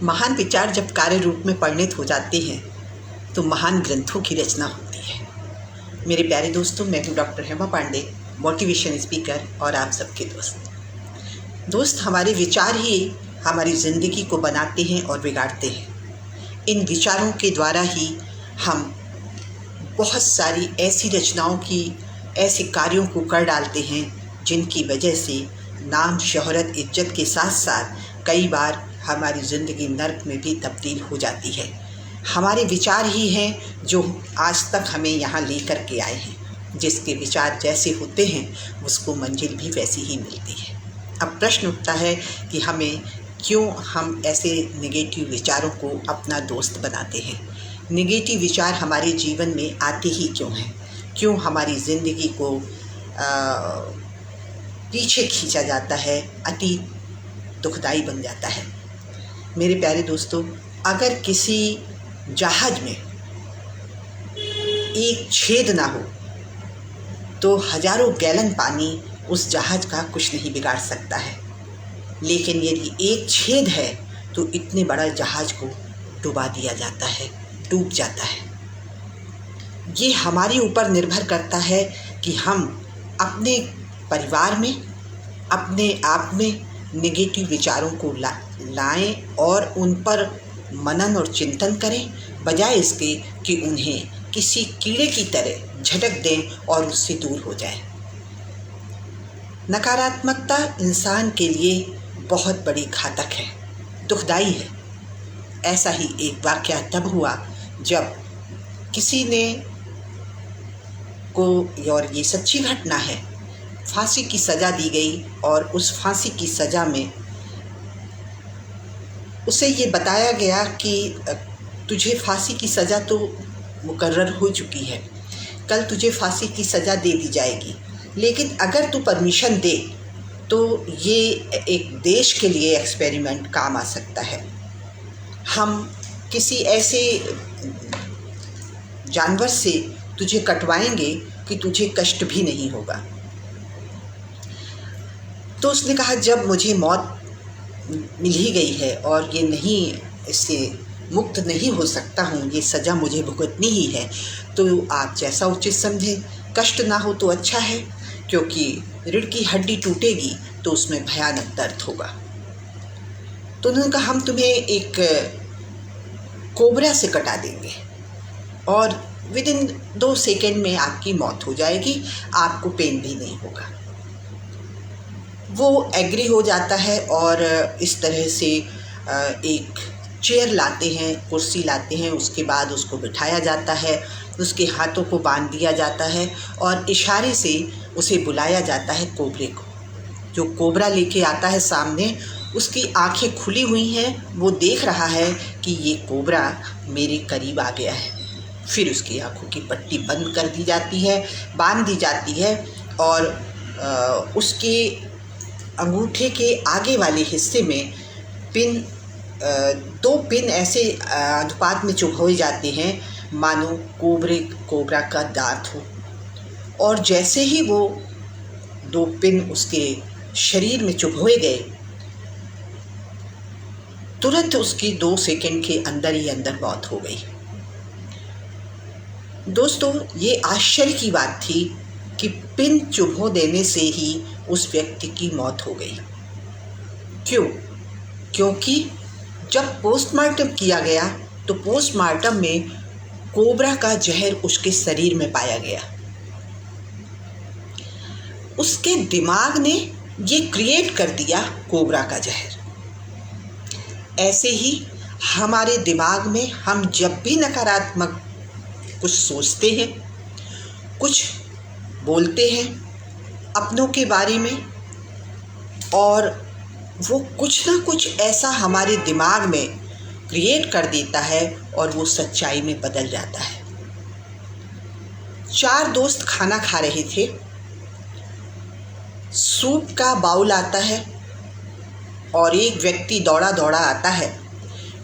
महान विचार जब कार्य रूप में परिणत हो जाते हैं तो महान ग्रंथों की रचना होती है। मेरे प्यारे दोस्तों, मैं हूँ doctor Hema Pande, motivation speaker और आप सबके दोस्त। हमारे विचार ही हमारी ज़िंदगी को बनाते हैं और बिगाड़ते हैं। इन विचारों के द्वारा ही हम बहुत सारी ऐसी रचनाओं की, ऐसे कार्यों को कर डालते हैं जिनकी वजह से नाम, शोहरत, इज्जत के साथ साथ कई बार हमारी ज़िंदगी नर्क में भी तब्दील हो जाती है। हमारे विचार ही हैं जो आज तक हमें यहाँ लेकर के आए हैं। जिसके विचार जैसे होते हैं उसको मंजिल भी वैसी ही मिलती है। अब प्रश्न उठता है कि क्यों हम ऐसे नेगेटिव विचारों को अपना दोस्त बनाते हैं। नेगेटिव विचार हमारे जीवन में आते ही क्यों हैं? क्यों हमारी ज़िंदगी को पीछे खींचा जाता है, अतीत दुखदाई बन जाता है। मेरे प्यारे दोस्तों, अगर किसी जहाज में एक छेद ना हो तो हजारों गैलन पानी उस जहाज का कुछ नहीं बिगाड़ सकता है, लेकिन यदि एक छेद है तो इतने बड़ा जहाज को डुबा दिया जाता है, डूब जाता है। ये हमारे ऊपर निर्भर करता है कि हम अपने परिवार में, अपने आप में नेगेटिव विचारों को लाएं और उन पर मनन और चिंतन करें, बजाय इसके कि उन्हें किसी कीड़े की तरह झटक दें और उससे दूर हो जाएं। नकारात्मकता इंसान के लिए बहुत बड़ी घातक है, दुखदाई है। ऐसा ही एक वाक़या तब हुआ जब किसी ने को, और ये सच्ची घटना है, फांसी की सज़ा दी गई और उस फांसी की सज़ा में उसे ये बताया गया कि तुझे फांसी की सज़ा तो मुकर्रर हो चुकी है, कल तुझे फांसी की सज़ा दे दी जाएगी, लेकिन अगर तू परमिशन दे तो ये एक देश के लिए एक्सपेरिमेंट काम आ सकता है। हम किसी ऐसे जानवर से तुझे कटवाएंगे कि तुझे कष्ट भी नहीं होगा। तो उसने कहा, जब मुझे मौत मिल ही गई है और ये नहीं, इससे मुक्त नहीं हो सकता हूँ, ये सज़ा मुझे भुगतनी ही है, तो आप जैसा उचित समझें। कष्ट ना हो तो अच्छा है, क्योंकि रीढ़ की हड्डी टूटेगी तो उसमें भयानक दर्द होगा। तो उन्होंने कहा, हम तुम्हें एक कोबरा से कटा देंगे और विदिन 2 सेकेंड में आपकी मौत हो जाएगी, आपको पेन भी नहीं होगा। वो एग्री हो जाता है और इस तरह से एक चेयर लाते हैं, कुर्सी लाते हैं, उसके बाद उसको बिठाया जाता है, उसके हाथों को बांध दिया जाता है और इशारे से उसे बुलाया जाता है कोबरे को। जो कोबरा लेके आता है सामने, उसकी आंखें खुली हुई हैं, वो देख रहा है कि ये कोबरा मेरे करीब आ गया है। फिर उसकी आंखों की पट्टी बंद कर दी जाती है, बांध दी जाती है और उसके अंगूठे के आगे वाले हिस्से में 2 पिन ऐसे अनुपात में चुभोए जाते हैं मानो कोबरा का दांत हो। और जैसे ही वो 2 पिन उसके शरीर में चुभोए गए, तुरंत उसकी 2 सेकंड के अंदर ही अंदर मौत हो गई। दोस्तों, ये आश्चर्य की बात थी कि पिन चुभो देने से ही उस व्यक्ति की मौत हो गई। क्यों? क्योंकि जब पोस्टमार्टम किया गया तो पोस्टमार्टम में कोबरा का जहर उसके शरीर में पाया गया। उसके दिमाग ने ये क्रिएट कर दिया कोबरा का जहर। ऐसे ही हमारे दिमाग में हम जब भी नकारात्मक कुछ सोचते हैं, कुछ बोलते हैं अपनों के बारे में, और वो कुछ ना कुछ ऐसा हमारे दिमाग में क्रिएट कर देता है और वो सच्चाई में बदल जाता है। 4 दोस्त खाना खा रहे थे, सूप का बाउल आता है और एक व्यक्ति दौड़ा दौड़ा आता है,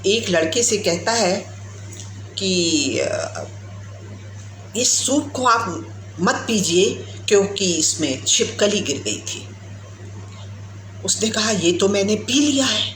एक लड़के से कहता है कि इस सूप को आप मत पीजिए क्योंकि इसमें छिपकली गिर गई थी। उसने कहा, ये तो मैंने पी लिया है।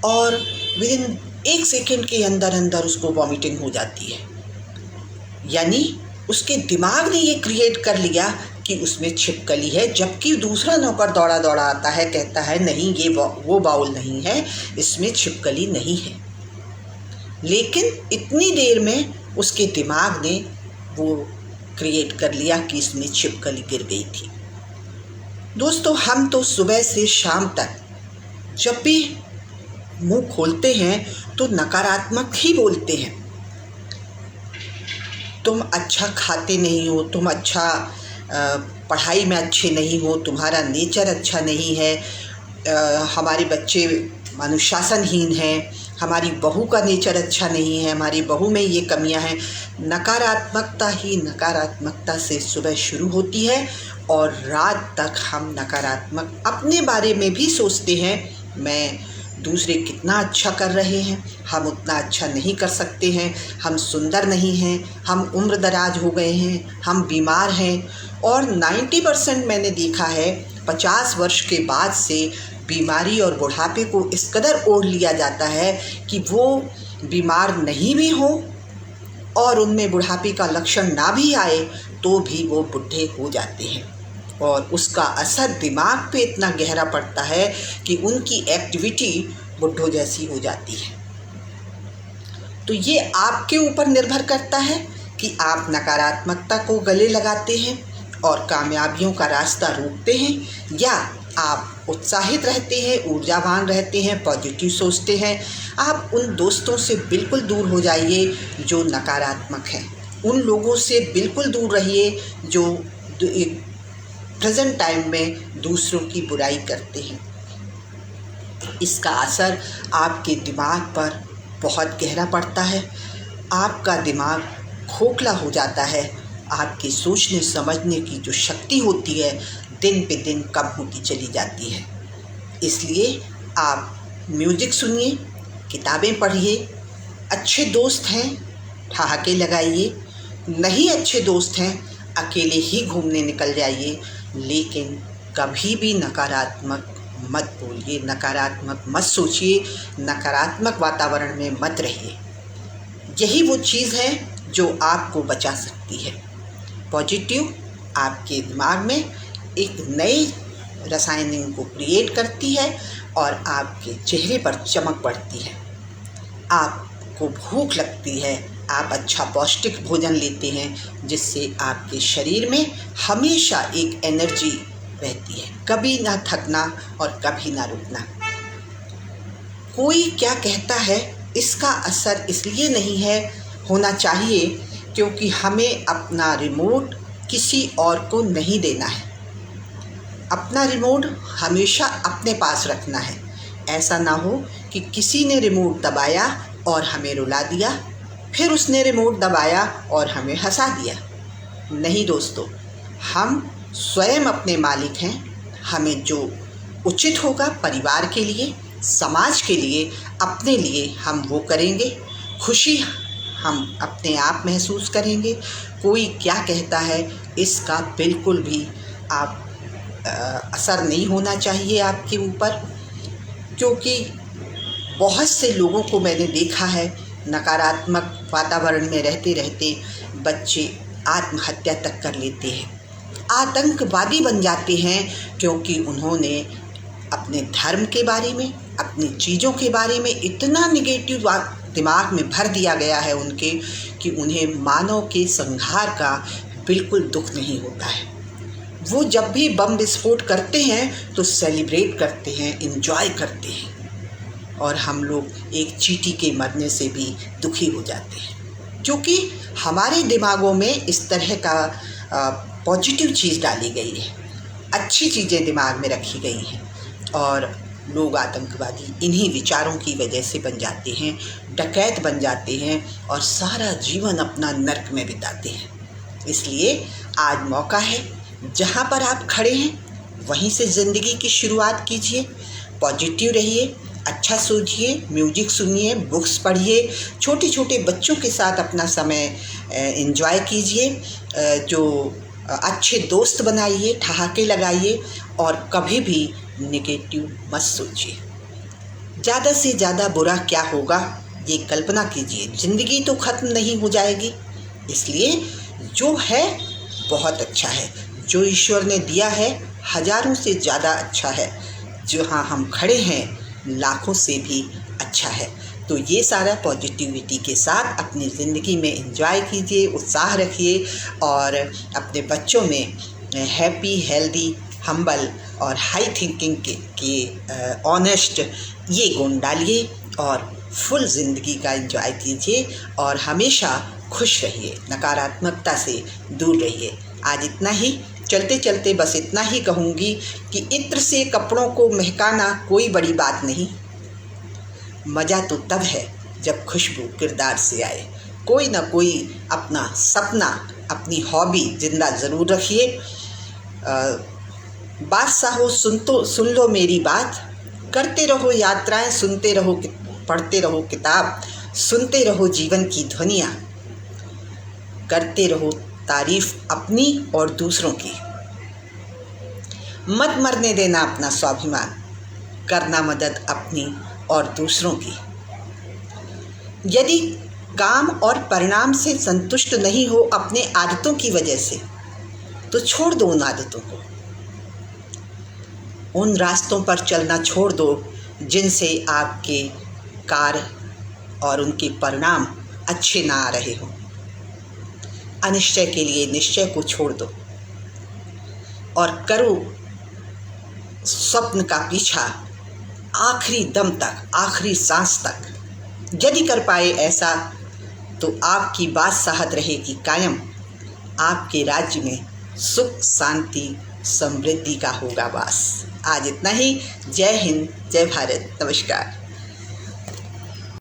और विदिन 1 सेकंड के अंदर अंदर उसको वॉमिटिंग हो जाती है। यानी उसके दिमाग ने ये क्रिएट कर लिया कि उसमें छिपकली है, जबकि दूसरा नौकर दौड़ा दौड़ा आता है, कहता है नहीं ये वो बाउल नहीं है, इसमें छिपकली नहीं है। लेकिन इतनी देर में उसके दिमाग ने वो क्रिएट कर लिया कि इसमें छिपकली गिर गई थी। दोस्तों, हम तो सुबह से शाम तक जब भी मुंह खोलते हैं तो नकारात्मक ही बोलते हैं। तुम अच्छा खाते नहीं हो, तुम अच्छा पढ़ाई में अच्छे नहीं हो, तुम्हारा नेचर अच्छा नहीं है, हमारे बच्चे अनुशासनहीन हैं, हमारी बहू का नेचर अच्छा नहीं है, हमारी बहू में ये कमियां हैं। नकारात्मकता ही नकारात्मकता से सुबह शुरू होती है और रात तक हम नकारात्मक अपने बारे में भी सोचते हैं। मैं दूसरे कितना अच्छा कर रहे हैं, हम उतना अच्छा नहीं कर सकते हैं, हम सुंदर नहीं हैं, हम उम्र दराज हो गए हैं, हम बीमार हैं। और 90% मैंने देखा है 50 वर्ष के बाद से बीमारी और बुढ़ापे को इस कदर ओढ़ लिया जाता है कि वो बीमार नहीं भी हो और उनमें बुढ़ापे का लक्षण ना भी आए तो भी वो बुढ़े हो जाते हैं। और उसका असर दिमाग पे इतना गहरा पड़ता है कि उनकी एक्टिविटी बुढ़ों जैसी हो जाती है। तो ये आपके ऊपर निर्भर करता है कि आप नकारात्मकता को गले लगाते हैं और कामयाबियों का रास्ता रोकते हैं, या आप उत्साहित रहते हैं, ऊर्जावान रहते हैं, पॉजिटिव सोचते हैं। आप उन दोस्तों से बिल्कुल दूर हो जाइए जो नकारात्मक हैं। उन लोगों से बिल्कुल दूर रहिए जो प्रेजेंट टाइम में दूसरों की बुराई करते हैं। इसका असर आपके दिमाग पर बहुत गहरा पड़ता है। आपका दिमाग खोखला हो जाता है। आपकी सोचने समझने की जो शक्ति होती है दिन पे दिन कम होती चली जाती है। इसलिए आप म्यूज़िक सुनिए, किताबें पढ़िए, अच्छे दोस्त हैं ठहाके लगाइए, नहीं अच्छे दोस्त हैं अकेले ही घूमने निकल जाइए, लेकिन कभी भी नकारात्मक मत बोलिए, नकारात्मक मत सोचिए, नकारात्मक वातावरण में मत रहिए। यही वो चीज़ है जो आपको बचा सकती है। पॉजिटिव आपके दिमाग में एक नई रसायन को क्रिएट करती है और आपके चेहरे पर चमक बढ़ती है। आपको भूख लगती है, आप अच्छा पौष्टिक भोजन लेते हैं जिससे आपके शरीर में हमेशा एक एनर्जी रहती है, कभी ना थकना और कभी ना रुकना। कोई क्या कहता है इसका असर इसलिए नहीं है होना चाहिए क्योंकि हमें अपना रिमोट किसी और को नहीं देना है। अपना रिमोट हमेशा अपने पास रखना है। ऐसा ना हो कि किसी ने रिमोट दबाया और हमें रुला दिया, फिर उसने रिमोट दबाया और हमें हंसा दिया। नहीं दोस्तों, हम स्वयं अपने मालिक हैं। हमें जो उचित होगा परिवार के लिए, समाज के लिए, अपने लिए हम वो करेंगे। खुशी हम अपने आप महसूस करेंगे। कोई क्या कहता है इसका बिल्कुल भी आप असर नहीं होना चाहिए आपके ऊपर, क्योंकि बहुत से लोगों को मैंने देखा है नकारात्मक वातावरण में रहते रहते बच्चे आत्महत्या तक कर लेते हैं, आतंकवादी बन जाते हैं, क्योंकि उन्होंने अपने धर्म के बारे में, अपनी चीज़ों के बारे में इतना निगेटिव दिमाग में भर दिया गया है उनके कि उन्हें मानव के संहार का बिल्कुल दुख नहीं होता है। वो जब भी बम विस्फोट करते हैं तो सेलिब्रेट करते हैं, एंजॉय करते हैं, और हम लोग एक चींटी के मरने से भी दुखी हो जाते हैं, क्योंकि हमारे दिमागों में इस तरह का पॉजिटिव चीज़ डाली गई है, अच्छी चीज़ें दिमाग में रखी गई हैं, और लोग आतंकवादी इन्हीं विचारों की वजह से बन जाते हैं, डकैत बन जाते हैं और सारा जीवन अपना नर्क में बिताते हैं। इसलिए आज मौका है, जहाँ पर आप खड़े हैं वहीं से ज़िंदगी की शुरुआत कीजिए। पॉजिटिव रहिए, अच्छा सोचिए, म्यूजिक सुनिए, बुक्स पढ़िए, छोटे छोटे बच्चों के साथ अपना समय एंजॉय कीजिए, जो अच्छे दोस्त बनाइए, ठहाके लगाइए, और कभी भी नेगेटिव मत सोचिए। ज़्यादा से ज़्यादा बुरा क्या होगा ये कल्पना कीजिए। ज़िंदगी तो ख़त्म नहीं हो जाएगी, इसलिए जो है बहुत अच्छा है। जो ईश्वर ने दिया है हज़ारों से ज़्यादा अच्छा है। जहाँ हम खड़े हैं लाखों से भी अच्छा है। तो ये सारा पॉजिटिविटी के साथ अपनी ज़िंदगी में एंजॉय कीजिए, उत्साह रखिए और अपने बच्चों में हैप्पी, हेल्दी, हम्बल और हाई थिंकिंग के ऑनेस्ट ये गुण डालिए और फुल ज़िंदगी का एंजॉय कीजिए और हमेशा खुश रहिए, नकारात्मकता से दूर रहिए। आज इतना ही। चलते चलते बस इतना ही कहूँगी कि इत्र से कपड़ों को महकाना कोई बड़ी बात नहीं, मज़ा तो तब है जब खुशबू किरदार से आए। कोई ना कोई अपना सपना, अपनी हॉबी जिंदा ज़रूर रखिए। बादशाहो सुन लो मेरी बात, करते रहो यात्राएं, सुनते रहो, पढ़ते रहो किताब, सुनते रहो जीवन की ध्वनियाँ, करते रहो तारीफ अपनी और दूसरों की। मत मरने देना अपना स्वाभिमान, करना मदद अपनी और दूसरों की। यदि काम और परिणाम से संतुष्ट नहीं हो अपने आदतों की वजह से, तो छोड़ दो उन आदतों को। उन रास्तों पर चलना छोड़ दो जिनसे आपके कार्य और उनके परिणाम अच्छे ना आ रहे हों। अनिश्चय के लिए निश्चय को छोड़ दो और करो स्वप्न का पीछा आखिरी दम तक, आखिरी सांस तक। यदि कर पाए ऐसा तो आपकी बादशाहत रहेगी कायम। आपके राज्य में सुख, शांति, समृद्धि का होगा वास। आज इतना ही। जय हिंद, जय भारत, नमस्कार।